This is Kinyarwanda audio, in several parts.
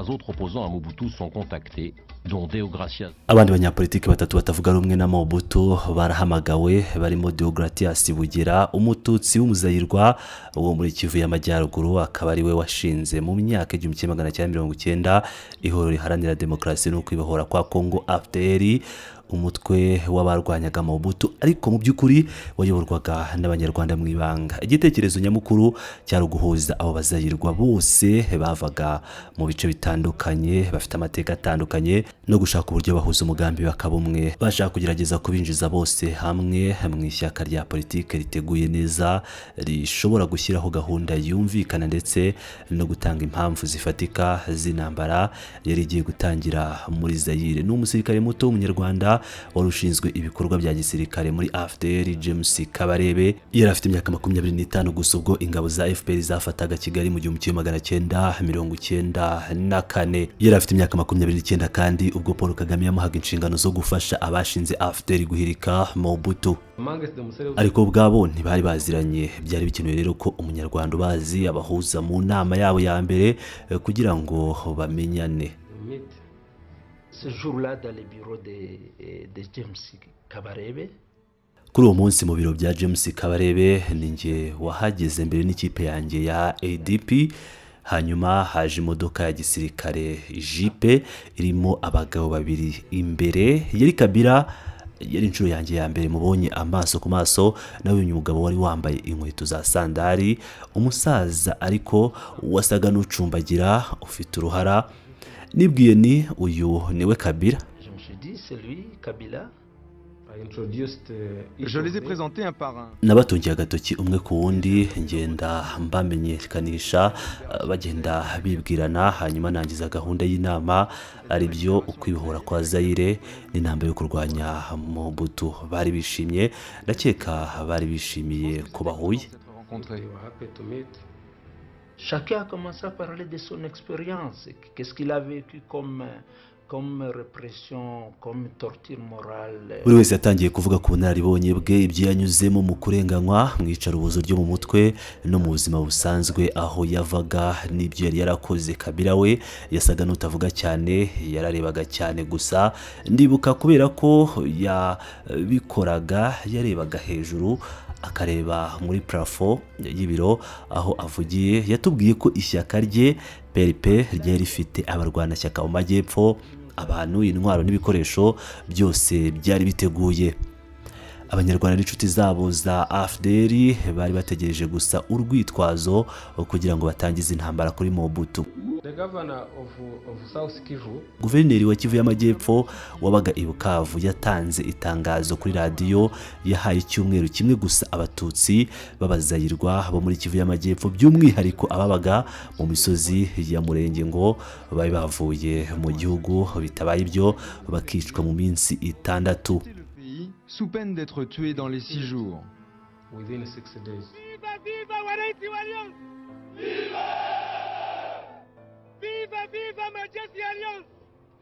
3 autres opposants à Mobutu sont contactés, dont Deogratias. Abandi banyapolitiki batatu batavuga rumwe na Mobutu barahamagawe barimo Deogratias Bugira, umututsi w'umuzayirwa wo muri Kivu y'Amajyaruguru, akaba ari we washinze mu myaka 1990 ihuriro riharanira demokarasi no kwibohora kwa Kongo AFDR, umutwe w'abarwanyaga Mobutu ariko mu by'ukuri wayoborwaga n'abanyarwanda mu ibanga. Igitekerezo nyamukuru cyari uguhuza abo bazayirwa bose bavaga mu bice bitandukanye, bafite amateka atandukanye, no gushaka uburyo bahuza umugambi bakaba umwe, bashaka kugerageza kubinjiza bose hamwe mu ishyaka rya politike riteguye neza, rishobora gushyiraho gahunda yumvikana ndetse no gutanga impamvu zifatika z'intambara yari igiye gutangira muri Zaire. N'umusirikare muto w'umunyarwanda wari ushinzwe ibikorwa bya gisirikare muri AFDR, James Kabarebe, yari afite imyaka 25 gusa ubwo ingabo za FPR zafataga Kigali mu 1994. Yari afite imyaka 29 kandi ubwo Paul Kagame yamuhaga inshingano zo gufasha abashinze AFDR guhirika Mobutu. Ariko ubwabo ntibari baziranye, byari bikenewe rero ko umunyarwanda ubazi abahuza mu nama yabo ya mbere kugira ngo bamenyane. Ce jour-là dans les bureaux de James Kabarebe. Kuri uwo munsi mu biro bya James Kabarebe ninjye wahageze mbere n'ikipe yanjye ya ADP. Hanyuma haje imodoka ya gisirikare jipe irimo abagabo babiri imbere. Yari Kabila, yari inshuro yanjye ya mbere mubonye amaso ku maso, nawe uyu mugabo wari wambaye inkweto za sandari, umusaza ariko wasaga n'ucumbagira ufite uruhara. Nibwiye ni uyu niwe Kabila. Je me suis dit c'est lui Kabila. Je les ai présentés un par un. Nabatungiye agatoki umwe ku wundi, ngenda mbamenyekanisha, bagenda bibwirana, hanyuma nangiza gahunda y'inama ari byo ukwibohora kwa Zaire n'intambwe yo kurwanya Mobutu. Bari bishimye, ndakeka bari bishimiye ko bahuye. Chacun a commencé à parler de son expérience, qu'est-ce qu'il a vécu comme répression, comme torture morale. Buri wese yatangiye kuvuga ku bunararibonye bwe, ibyo yanyuzemo mu kurenganywa, mu icarubozo ryo mu mutwe no mu buzima busanzwe aho yavaga n'ibyo yari yarakoze. Kabila we yasaga n'utavuga cyane, yararebaga cyane gusa. Ndibuka kubera ko yabikoraga yarebaga hejuru akareba muri plafond y'ibiro aho avugiye. Yatubwiye ko ishyaka rye PRP ryari rifite abarwanashyaka mu majyepfo, abantu, intwaro n'ibikoresho byose byari biteguye. Abanyarwanda n'inshuti zabo za AFDR bari bategereje gusa urwitwazo kugira ngo batangize intambara kuri Mobutu. Guverineri wa Kivu y'Amajyepfo wabaga i Bukavu yatanze itangazo kuri radio, yahaye icyumweru kimwe gusa abatutsi babazayirwa bo muri Kivu y'Amajyepfo, by'umwihariko ababaga mu misozi ya Murenge ngo babe bavuye mu gihugu, bitabaye ibyo bakicwa mu minsi 6 sous peine d'être tué dans les 6 jours. Within 6 days. Viva, viva, Wanaiti Alliance! Viva! Viva, viva, Majesty Alliance!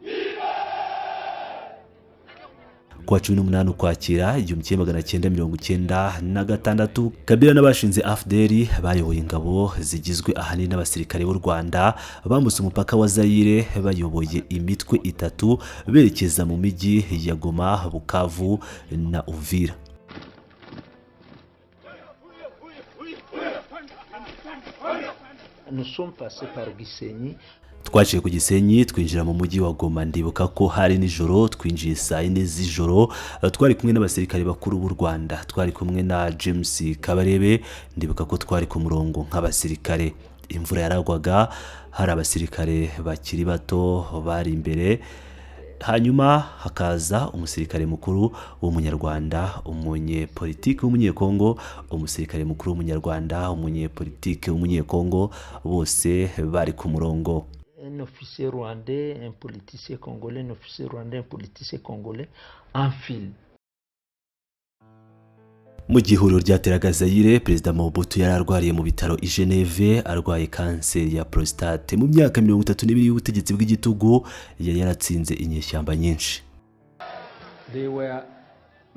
Viva! Kwa 18 Ukwakira 1996, Kabila n'abashinze AFDR bayoboye ingabo zigizwe ahanini n'abasirikare b'u Rwanda bambutse umupaka wa Zaire bayoboye imitwe 3 berekeza mu mijyi ya Goma, Bukavu na Uvira. Nous sommes passés par Gisenyi. Twaciye ku Gisenyi twinjira mu mujyi wa Goma. Ndibuka ko hari nijoro, twinjiye saa 4 z'ijoro, twari kumwe n'abasirikare bakuru b'u Rwanda, twari kumwe na James Kabarebe. Ndibuka ko twari ku murongo nk'abasirikare. Imvura yaragwaga, hari abasirikare bakiri bato bari imbere, hanyuma hakaza umusirikare mukuru w'umunyarwanda, umunyepolitike w'umunyekongo, umusirikare mukuru w'umunyarwanda, umunyepolitike w'umunyekongo, bose bari ku murongo. Un officier rwandais, un politicien congolais, un officier rwandais, un politicien congolais en file. Mu gihuriro ryateraga Zaire, Perezida Mobutu yari arwariye mu bitaro i Geneve arwaye kanseri ya prostate. Mu myaka 32 y'ubutegetsi bw'igitugu yari yaratsinze inyeshyamba nyinshi. They were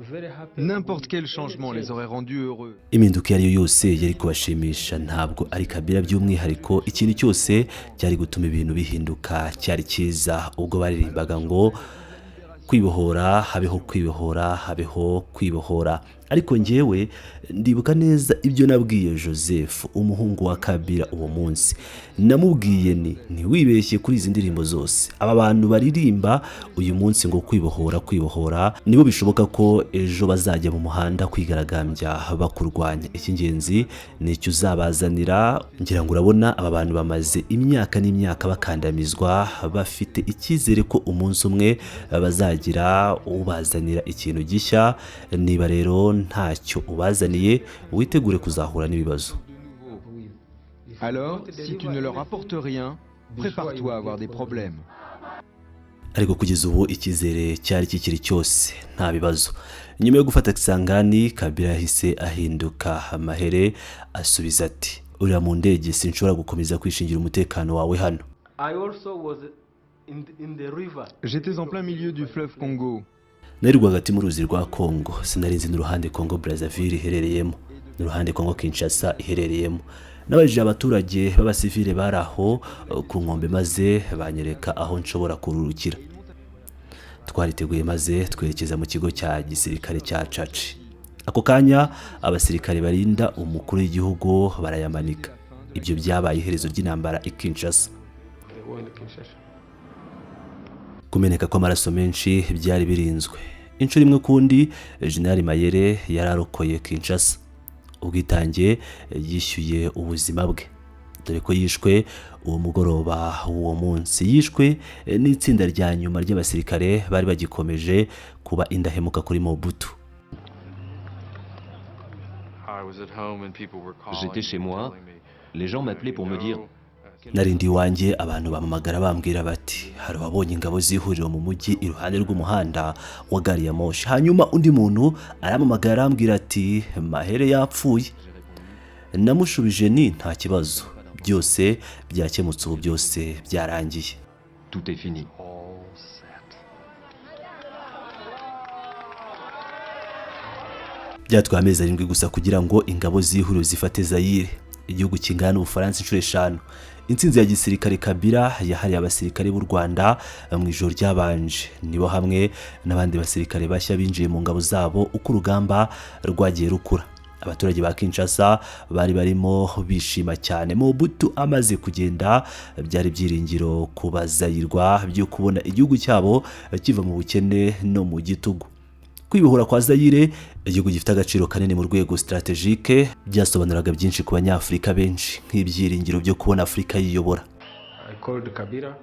very happy. N'importe quel changement les aurait rendus heureux. impinduka iyo ari yo yose yari kubashimisha, ntabwo ari Kabila by'umwihariko. Ikintu cyose cyari gutuma ibintu bihinduka cyari cyiza. Ubwo baririmbaga ngo kwibohora habeho kwibohora habeho kwibohora. Ariko njyewe ndibuka neza ibyo nabwiye Joseph, umuhungu wa Kabila uwo munsi. Namubwiye ntiwibeshye kuri izi ndirimbo zose aba bantu baririmba uyu munsi ngo kwibohora kwibohora, nibo bishoboka ko ejo bazajya mu muhanda kwigaragambya bakurwanya. Icy'ingenzi ni icyo uzabazanira. Ngira ngo urabona aba bantu bamaze imyaka n'imyaka bakandamizwa, bafite icyizere ko umunsi umwe bazagira ubazanira ikintu gishya. Niba rero ntacyo ubazaniye, witegure kuzahura n'ibibazo. Alors, si tu ne leur apportes rien, prépare-toi à avoir des problèmes. Ariko kugeza ubu icyizere cyari kikiri cyose, nta bibazo. Nyuma yo gufata Kisangani, Kabila yahise ahinduka amahere, asubiza ati uriya mu ndege sinshobora gukomeza kwishingira umutekano wawe hano. I also was in the river. J'étais en plein milieu du fleuve Congo. Nari rwagati mu ruzi rwa Congo, sinarinzi n'uruhande Congo Brazzaville iherereyemo, n'uruhande Congo Kinshasa iherereyemo. Nabajije abaturage b'abasivile bari aho ku nkombe, maze banyereka aho nshobora kururukira. Twariteguye maze twerekeza mu kigo cya gisirikare cya Chachi. Ako kanya abasirikare barinda umukuru w'igihugu barayamanika. Ibyo byabaye iherezo ry'intambara i Kinshasa. Kumeneka kw'amaraso menshi byari birinzwe. Inshuro imwe kundi General Mayere yararokoye Kinshasa. Ubwitange yishyuye ubuzima bwe, dore ko yishwe uwo mugoroba uwo munsi. Yishwe n'itsinda rya nyuma ry'abasirikare bari bagikomeje kuba indahemuka kuri Mobutu. J'étais chez moi, les gens m'appelaient pour me dire Narindi iwanjye abantu bamamagara bambwira bati hari ababonye ingabo zihuriro mu mujyi iruhande rw'umuhanda wa gari ya moshi. Hanyuma undi muntu aramamagara arambwira ati Mahere yapfuye. Namushubije nta kibazo, byose byakemutse, ubu byose byarangiye. tout est fini. Byatwaye amezi 7 gusa kugira ngo ingabo zihuriro zifate Zaire, igihugu kingana n'Ubufaransa inshuro 5. Intsinzi ya gisirikare Kabila yahariye abasirikare b'u Rwanda mu ijoro ryabanje. Nibo hamwe n'abandi basirikare bashya binjiye mu ngabo zabo uko urugamba rwagiye rukura. Abaturage ba Kinshasa bari barimo bishima cyane. Mobutu amaze kugenda, byari byiringiro kubazayirwa byo kubona igihugu cyabo kiva mu bukene no mu gitugu. Kwibohora kwa Zaire, igihugu gifite agaciro kanini mu rwego strategique, byasobanuraga byinshi ku banyafrika benshi, nk'ibyiringiro byo kubona Afrika yiyobora. I called Kabila.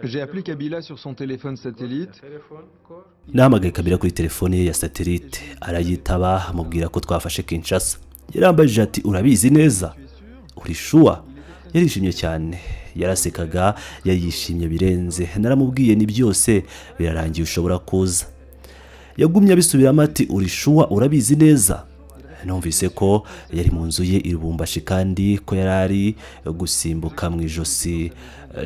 J'ai appelé Kabila sur son téléphone satellite. Nahamagaye Kabila kuri telefone ye ya satellite, arayitaba, amubwira ko twafashe Kinshasa. Yarambajije ati urabizi neza? Uri sure? Yarishimye cyane, yarasekaga, yayishimye birenze. Naramubwiye ni byose birarangiye, ushobora kuza. Yagumye abisubiramo ati uri sure, urabizi neza? Numvise ko yari mu nzu ye i Lubumbashi kandi ko yarari gusimbuka mu ijosi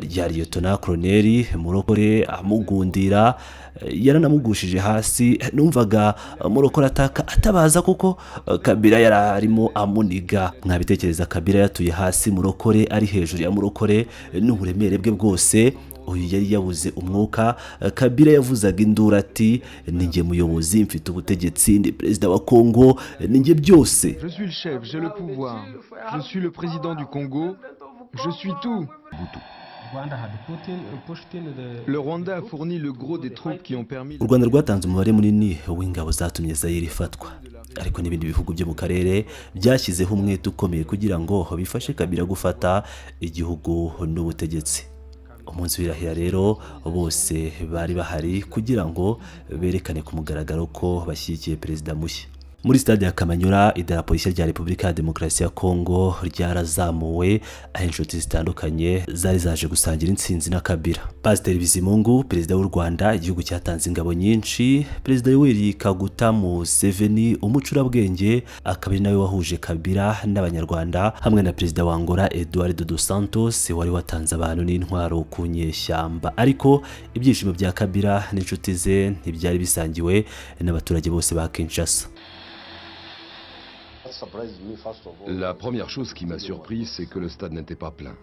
rya Lieutenant Colonel Murokore amugundira, yaranamugushije hasi. Numvaga Murokore ataka atabaza kuko Kabila yararimo amuniga. Mwabitekereza Kabila yatuye hasi, Murokore ari hejuru ya Murokore n'uburemere bwe bwose. Uyu yari yabuze umwuka. Kabila yavuzaga induru ati ninjye muyobozi, mfite ubutegetsi, ndi perezida wa Congo, ninjye byose. Je suis le chef, j'ai le pouvoir. Je suis le président du Congo. Je suis tout. Le Rwanda a fourni le gros des troupes qui ont permis. U Rwanda rwatanze umubare munini w'ingabo zatumye Zaire ifatwa, ariko n'ibindi bihugu byo mu karere byashyizeho umwete ukomeye kugira ngo bifashe Kabila gufata igihugu n'ubutegetsi. Umunsi w'irahira rero bose bari bahari kugira ngo berekane ku mugaragaro ko bashyigikiye perezida mushya. muri stade ya Kamanyura idarapo rishya rya Repubulika ya Demokarasi ya Kongo ryarazamuwe aho inshuti zitandukanye zari zaje gusangira intsinzi na Kabila. Pasiteri Bizimungu, perezida w'u Rwanda, igihugu cyatanze ingabo nyinshi, perezida Yoweri Kaguta Museveni, umucurabwenge, akaba ari nawe wahuje Kabila n'abanyarwanda, hamwe na perezida wa Angola Eduardo dos Santos wari watanze abantu n'intwaro ku nyeshyamba. Ariko ibyishimo bya Kabila n'inshuti ze ntibyari bisangiwe n'abaturage bose ba Kinshasa. La première chose qui m'a surpris, c'est que le stade n'était pas plein.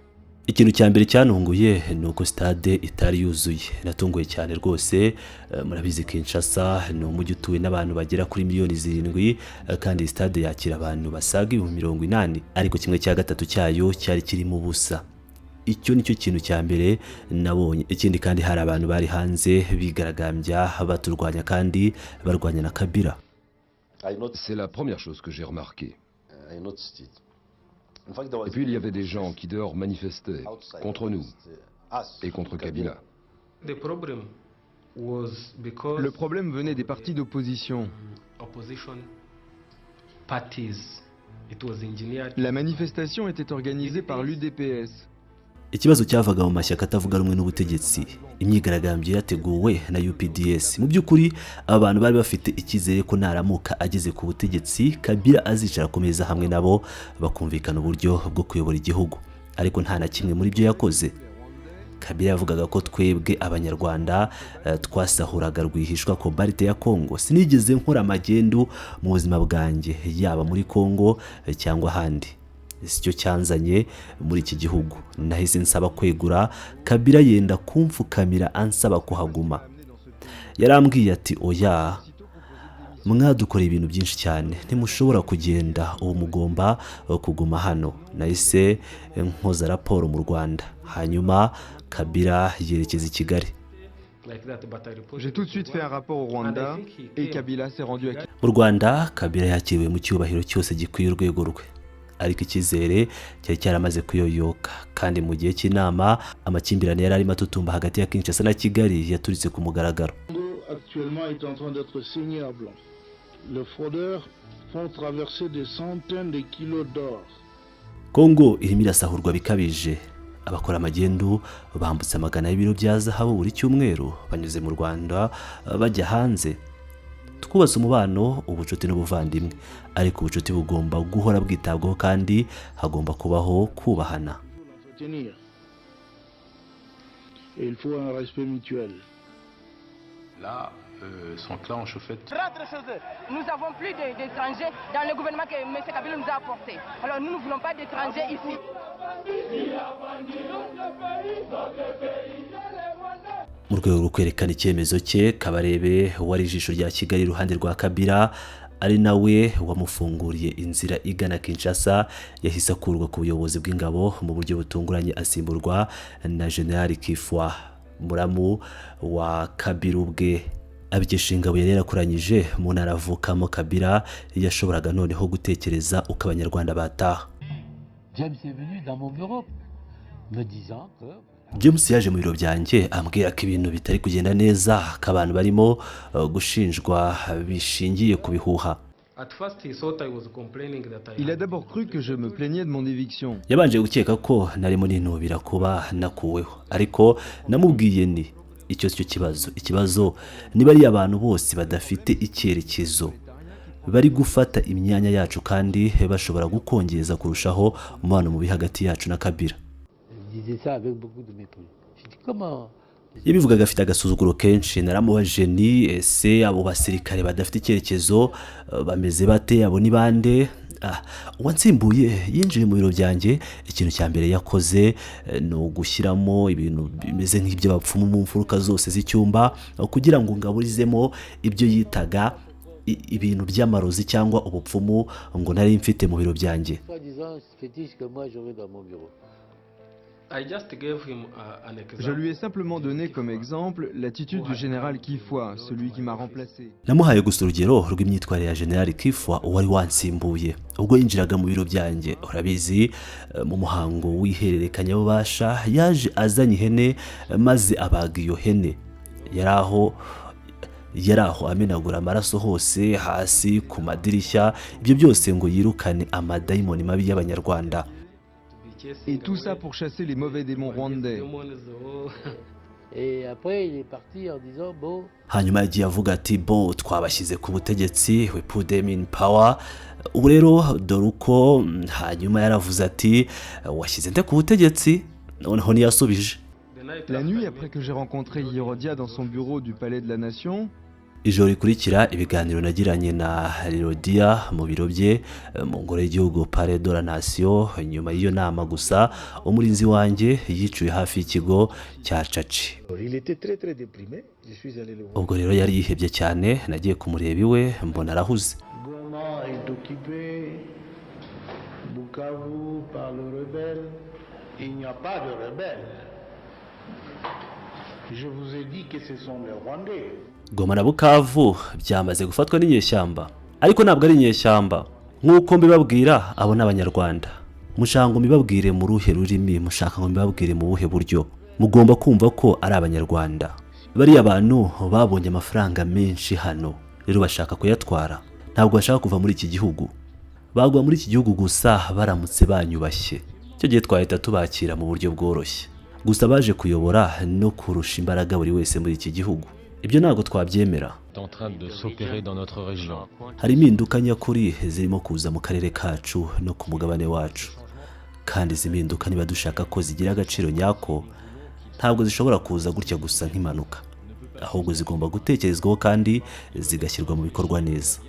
Ikintu cya mbere cyantunguye nuko stade itari yuzuye. Natunguye cyane rwose. Murabizi Kinshasa ni umujyi utuwe n'abantu bagera kuri miliyoni 7 kandi stade yakira abantu basaga 80,000, ariko kimwe cya gatatu cyayo cyari kirimo ubusa. Icyo nicyo kintu cya mbere nabonye. Ikindi kandi hari abantu bari hanze bigaragambya baturwanya kandi barwanya na Kabila. C'est la première chose que j'ai remarqué. Et puis il y avait des gens qui dehors manifestaient contre nous et contre Kabila. The problem was because Le problème venait des partis d'opposition. opposition parties. It was engineered. La manifestation était organisée par l'UDPS. Ikibazo cyavaga mu mashyaka atavuga rumwe n'ubutegetsi. Imyigaragambyo yateguwe na UPDS. Mu by'ukuri abantu bari bafite icyizere ko naramuka ageze ku butegetsi Kabila azicara komeza hamwe nabo bakumvikana uburyo bwo kuyobora igihugu. Ariko nta na kimwe muri byo yakoze. Kabila yavugaga ko twebwe abanyarwanda twasahuraga rwihishwa ko barite ya Kongo. Sinigeze nkora magendu mu buzima bwanjye yaba muri Kongo cyangwa handi. Sicyo cyanzanye muri iki gihugu. Nahise nsaba kwegura. Kabila yenda kumfukamira ansaba kuhaguma. Yarambwiye ati oya, mwadukora ibintu byinshi cyane, ntimushobora kugenda, ubu mugomba kuguma hano. Nahise nkoza raporo mu Rwanda, hanyuma Kabila yerekeza i Kigali. J'ai tout de suite fait un rapport au Rwanda et Kabila s'est rendu à Kigali. Mu Rwanda Kabila yakiriwe mu cyubahiro cyose gikwiye urwego rwe. Ariko icyizere cyari cyaramaze kuyoyoka kandi mu gihe cy'inama amakimbirane yari arimo atutumba hagati ya Kinshasa na Kigali yaturitse ku mugaragaro. Actuellement est en train d'être signé à blanc. Les fraudeurs font traverser des centaines de kilos d'or. Kongo irimo irasahurwa bikabije. Abakora amagendu bambutse amagana y'ibiro bya zahabu buri cyumweru banyuze mu Rwanda bajya hanze. Twubatse umubano, ubucuti n'ubuvandimwe, ariko ubucuti bugomba guhora bwitabwaho kandi hagomba kubaho kubahana. Et il faut un respect mutuel. Là, son clan en chauffette. Rentre chez eux. Nous n'avons plus d'étrangers dans le gouvernement que M. Kabila nous a apporté. Alors nous ne voulons pas d'étrangers ici. Mu rwego rwo kwerekana icyemezo cye, Kabarebe wari ijisho rya Kigali iruhande rwa Kabila ari nawe wamufunguriye inzira igana Kinshasa, yahise akurwa ku buyobozi bw'ingabo mu buryo butunguranye asimburwa na General Kifwa, muramu wa Kabila ubwe. Abikesha ingabo yari yarakuranyije mu ntara avukamo Kabila yashoboraga noneho gutekereza uko abanyarwanda bataha. James est venu dans mon bureau me disant que James yaje mu biro byanjye ambwira ko ibintu bitari kugenda neza, ko abantu barimo gushinjwa bishingiye ku bihuha. Il a d'abord cru que je me plaignais de mon éviction. Yabanje gukeka ko narimo ninubira kuba nakuweho, ariko namubwiye ni icyo cyo kibazo. Ikibazo ni bari abantu bose badafite icyerekezo, bari gufata imyanya yacu kandi bashobora gukongeza kurushaho umubano mubi hagati yacu na Kabila. Yabivugaga afite agasuzuguro kenshi. Naramubaje ni ese abo basirikare badafite icyerekezo bameze bate, abo ni bande? Uwansimbuye yinjiye mu biro byanjye, ikintu cya mbere yakoze ni ugushyiramo ibintu bimeze nk'iby'abapfumu mu mfuruka zose z'icyumba kugira ngo ngaburizemo ibyo yitaga ibintu by'amarozi cyangwa ubupfumu ngo nari mfite mu biro byanjye. Je lui ai simplement donné comme exemple l'attitude du général Kifwa, celui qui m'a remplacé. Namuhaye gusa urugero rw'imyitwarire ya General Kifwa wari wansimbuye ubwo yinjiraga mu biro byanjye. Urabizi mu muhango w'ihererekanya bubasha yaje azanye ihene maze abaga iyo hene. Yaraho yari aho amenagura amaraso hose, hasi ku madirishya, ibyo byose ngo yirukane amadayimoni mabi y'abanyarwanda. Et tout ça pour chasser les mauvais démons rwandais. Hanyuma yagiye avuga ati bo twabashyize ku butegetsi, we put them in power. Ubu rero dore uko hanyuma yaravuze ati washyize nde ku butegetsi, noneho ntiyasubije. La nuit après que j'ai rencontré Yerodia dans son bureau du Palais de la Nation, ijoro rikurikira ibiganiro nagiranye na Yerodia mu biro bye mu ngoro y'igihugu Palais de la Nation, nyuma y'iyo nama gusa umurinzi wanjye yicuye hafi y'ikigo cya Caci. Ubwo rero yari yihebye cyane, nagiye kumureba iwe mbona arahuze. Goma est occupé, Bukavu par le rebelle. Il n'y a pas de rebelle. Je vous ai dit que ce sont les Rwandais. Goma na Bukavu byamaze gufatwa n'inyeshyamba, ariko ntabwo ari inyeshyamba nk'uko mbibabwira. Abo n'abanyarwanda. Mushaka ngo mbibabwire mu ruhe rurimi, mushaka ngo mbibabwire mu buhe buryo? Mugomba kumva ko ari abanyarwanda. Bariya bantu babonye amafaranga menshi hano, rero bashaka kuyatwara. Ntabwo bashaka kuva muri iki gihugu. Bagwa muri iki gihugu gusa baramutse banyubashye, icyo gihe twahita tubakira mu buryo bworoshye. Gusa baje kuyobora no kurusha imbaraga buri wese muri iki gihugu. Ibyo ntabwo twabyemera. Hari impinduka nyakuri zirimo kuza mu karere kacu no ku mugabane wacu, kandi izi mpinduka niba dushaka ko zigira agaciro nyako, ntabwo zishobora kuza gutya gusa nk'impanuka, ahubwo zigomba gutekerezwaho kandi zigashyirwa mu bikorwa neza.